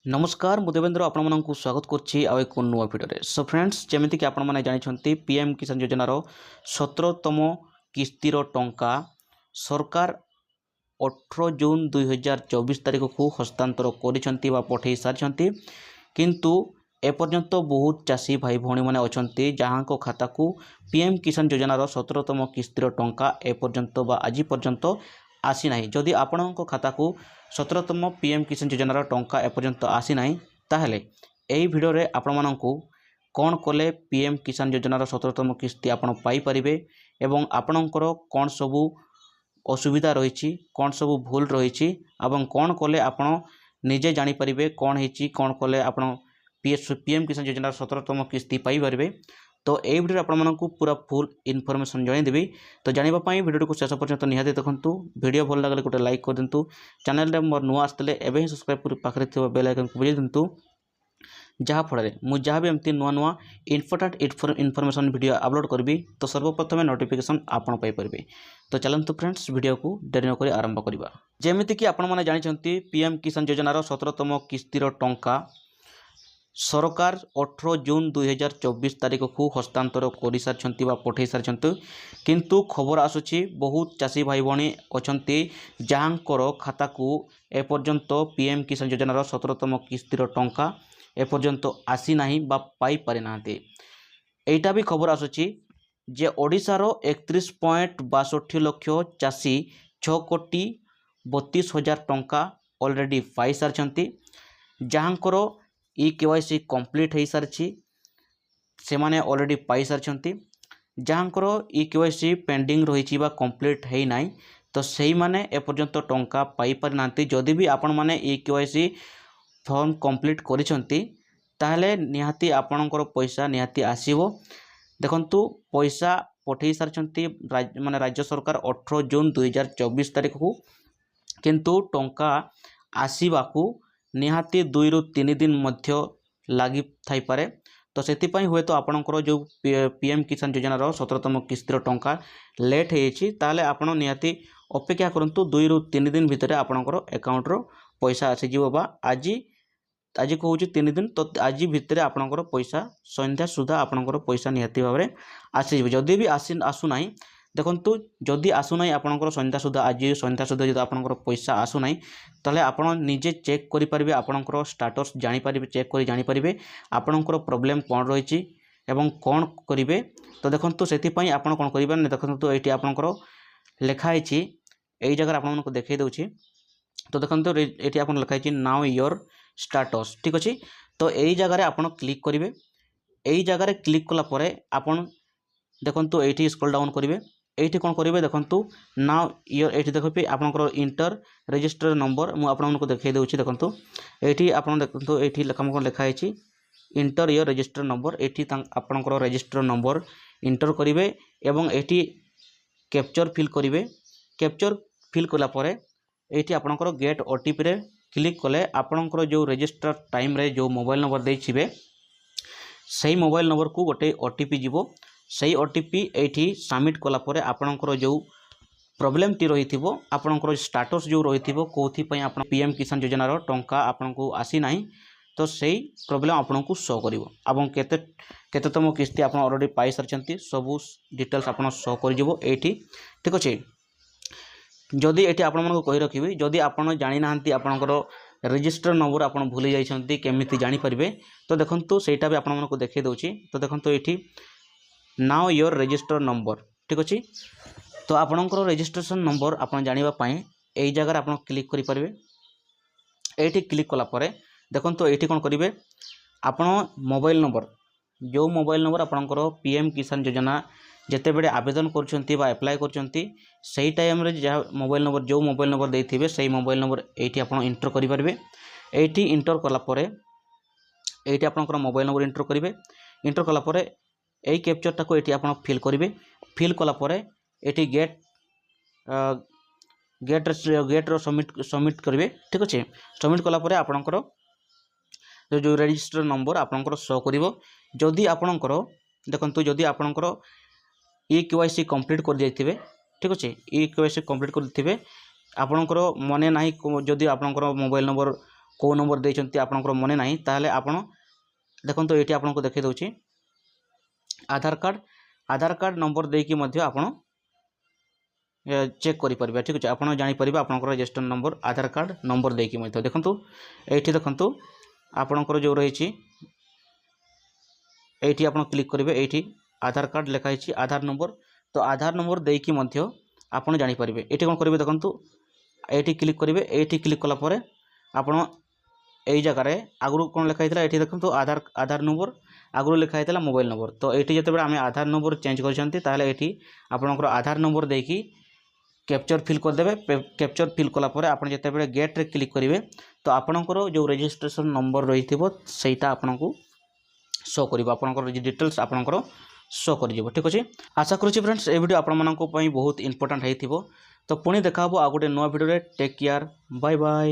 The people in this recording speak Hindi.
नमस्कार मु देवेंद्र आपको स्वागत करछि आ एक नुआ भिडियो। सो फ्रेंड्स जमीक आपने जानते पीएम किसान योजनार 17तम किस्तिर टंका सरकार 18 जून 2024 तारिख को हस्तांतर कर पठे सारी किंतु एपर्यंत बहुत चाषी भाई भौणी मैंने अच्छा जहाँ खाता को पीएम किसान योजनार 17तम किस्तिर टंका एपर्यंत आज पर्यंत आसी ना। जदि आपण खाता को 17तम पीएम किसान योजनार टंका एपर्यंत आसी ना ताहले एही भिडियो रे आपण मानकू कौन कले पीएम किसान योजनार 17तम किस्ती आपण पाई परिबे एवं आपणकर कौन सबू असुविधा रही कौन सबू भूल रही एवं कौन कले आपण निजे जानी परिबे कौन हेची कौन कले आपण पीएम किसान योजनार 17तम किस्ती पाई परिबे। तो यही भिडियो आपको पूरा फुल इनफॉरमेशन जनईदेवी। तो जानापी भिडियो को शेष पर्यंत निहाती देखूँ। भिडियो भल लगे गोटे लाइक कर दिंतु। चैनल मोर नुआ आसते एवं ही सब्सक्राइब कर पाखे बेल आइकन को बजाई दिंतु जहाँफल मुझे जहाँ भी एमती नुआ नुआ इम्पोर्टाट इनफॉरमेशन वीडियो अपलोड करी तो सर्वप्रथम नोटिफिकेशन आपड़ पाइपर। तो चलतु फ्रेंड्स वीडियो को डेरी नक आरंभ करवा। जमीक आपने जानते पीएम किसान योजनार 17तम किस्तिर टंका सरकार 18 जून 2024 तारिख को हस्तांतर कर सारी पठे सारी किंतु खबर आसूची बहुत चाषी भाई भौणी अच्छा जहाँकर खाता को एपर्यंत पीएम किसान योजनार 17तम किस्तिर टंका एपर्यंत आसी नाही बा पाई पारि नाहांती। एटा भी खबर आसूची जे ओडिशार 31.62 लाख चाषी 6 कोटी 32 हजार टंका ऑलरेडी पाई सारी जहाँकर केवाईसी कंप्लीट हो सारी से माने ऑलरेडी पाई सारी जहाँकर केवाईसी पेंडिंग रही कंप्लीट है ना तो सही माने एपर्यंत टंका पाई पारि नाहांती। जदि भी आपण माने केवाईसी फॉर्म कंप्लीट करिसंती ताहले निहाती आपणकर पैसा निहाती आसीबो। देखंतु पैसा पठेई सारचंती माने राज्य सरकार 18 जून 2024 तारिख को किंतु टंका आसीबाकू निहाती 2 ରୁ 3 दिन मध्य लगी थाई पारे। तो सेतिपाई हुए तो आपणकर जो पीएम किसान योजनार 17तम किस्तिर टंका लेट होइछि ताहले आपण निहाती अपेक्षा करंतु 2 ରୁ 3 दिन भितर आपणकर अकाउंट रो पैसा आसी जीवो बा आज कहूँ 3 दिन। तो आज भितर आपणकर पैसा संध्या सुधा आपणकर पैसा निहाती भाव में आसीज। जदि भी आसुना देखंतु जदि आसुना आपणकर संध्या सुधा आज संध्या सुधा जो आपणकर पैसा आसुना ताहले आपण निजे चेक करि परिबे आपणकर स्टेटस जानि परिबे चेक करि जानि परिबे आपणकर प्रॉब्लम कोन रहिछि एवं कोन करिवे। तो देखंतु सेति पई आपण कोन करिबे न देखंतु एठी आपणकर लेखा हिछि एई जगह आपनको देखै दउछि। तो देखंतु एठी आपण लेखा हिछि नाउ योर स्टेटस ठीक अच्छे। तो यही जगह आपन क्लिक करेंगे। यही जगह क्लिक कला परे आपन देखंतु एठी स्क्रॉल डाउन करेंगे। एठी कौन करेंगे देखंतु नाउ योर एठी देखबे आपनकर इंटर रजिस्टर नंबर मु आपनको देखै दउछि। देखंतु एठी आपन देखंतु एठी लेखा हिछि इंटर योर रजिस्टर नंबर एठी आपनकर रजिस्टर नंबर इंटर करेंगे एवं एठी कैप्चर फिल करेंगे। कैप्चर फिल कला परे एठी आपनकर गेट ओटीपी रे क्लिक कले आपणकर जो रजिस्टर टाइम रे जो मोबाइल नंबर देइछिबे सही मोबाइल नंबर को गोटे ओटीपी जीवो। सही ओटीपी एठी सबमिट कला परे आपणकर जो प्रॉब्लम टी रहिथिबो आपणकर स्टेटस जो रहिथिबो कोथि पई आपण पीएम किसान योजनार टंका आपनको आसी नाही तो सही प्रॉब्लम आपनको शो करिवो एवं केतेतम किस्ती आपण ऑलरेडी पाई सरचंती सब डिटेल्स आपण शो कर जीवो एठी ठीक अछि। जदि एठी आपण मन को कहि रखिबी जदि आपण जानि नाहंती आपणकर रजिस्टर नंबर आपण भूली जाइछंती केमिति जानि परिबे तो देखंतु सेटा भी आपण मन को देखै दउछि। तो देखंतु एठी नाउ योर रजिस्टर नंबर ठीक अछि। तो आपणकर रजिस्ट्रेशन नंबर आपण जानिबा पई एई जगह आपण क्लिक करि परिबे। एठी क्लिक कला परे देखंतु एठी कोन करिवे आपण मोबाइल नंबर जो मोबाइल नंबर आपणकर पीएम किसान योजना जिते बड़े आवेदन करछंती बा अप्लाई करछंती सही टाइम रे जहाँ मोबाइल नंबर जो मोबाइल नंबर देथिबे सही मोबाइल नंबर एठी आपण इंटर करि परिबे। एठी इंटर कला परे एठी आपनकर मोबाइल नंबर इंटर करिवे। इंटर कला परे एई कैप्चर टाको एठी आपण फिल करिवे। फिल कला परे एठी गेट रो सबमिट करिवे ठीक अछि। सबमिट कला परे आपनकर जो रजिस्टर नंबर आपनकर शो करिवो। जदि आपनकर देखंतु जदि आपनकर केवाईसी कंप्लीट कर जाइथिबे ठीक अच्छे केवाईसी कंप्लीट कर आपणकर मने नाही जदि आपणकर मोबाइल नंबर କେଉଁ ନମ୍ବର ଦେଇଛନ୍ତି ଆପଣଙ୍କର ମନେ ନାହିଁ ତାହେଲେ ଆପଣ ଦେଖନ୍ତୁ ଏଇଠି ଆପଣଙ୍କୁ ଦେଖାଇ ଦେଉଛି ଆଧାର କାର୍ଡ଼ ନମ୍ବର ଦେଇକି ମଧ୍ୟ ଆପଣ ଚେକ୍ କରିପାରିବେ। ଠିକ୍ ଅଛି, ଆପଣ ଜାଣିପାରିବେ ଆପଣଙ୍କର ରେଜିଷ୍ଟର ନମ୍ବର ଆଧାର କାର୍ଡ଼ ନମ୍ବର ଦେଇକି ମଧ୍ୟ। ଦେଖନ୍ତୁ ଏଇଠି ଦେଖନ୍ତୁ ଆପଣଙ୍କର ଯେଉଁ ରହିଛି এইটি ଆପଣ କ୍ଲିକ୍ କରିବେ, এইଠି ଆଧାର କାର୍ଡ଼ ଲେଖା ହେଇଛି ଆଧାର ନମ୍ବର, ତ ଆଧାର ନମ୍ବର ଦେଇକି ମଧ୍ୟ ଆପଣ ଜାଣିପାରିବେ। ଏଇଠି କ'ଣ କରିବେ ଦେଖନ୍ତୁ এইଠି କ୍ଲିକ୍ କରିବେ, এইଠି କ୍ଲିକ୍ କଲା ପରେ ଆପଣ এই জায়গায় আগুর কোণ লেখা হয়েছিল এটি দেখুন আধার নম্বর আগুর লেখা হয়েছিল মোবাইল নম্বর, তো এটি যেতবে আমি আধার নম্বর চেঞ্জ করছেন তাহলে এটি আপনার আধার নম্বর দেখি ক্যাপচর ফিল করদেবে। ক্যাপচর ফিল কলাপরে আপনার যেতবে গেট্রে ক্লিক করবে তো আপনার যে রেজিস্ট্রেশন নম্বর রয়েছে সেইটা আপনার শো করব, আপনার যে ডিটেলস আপনার শো করব। ঠিক আছে, আশা করছি ফ্রেন্ডস এই ভিডিও আপনার বহুত ইম্পর্টাট হয়ে। তো পুଣି দেখা হব ଆଉ ଗୋଟେ ନୂଆ ଭିଡ଼ିଓରେ। Take care, bye bye.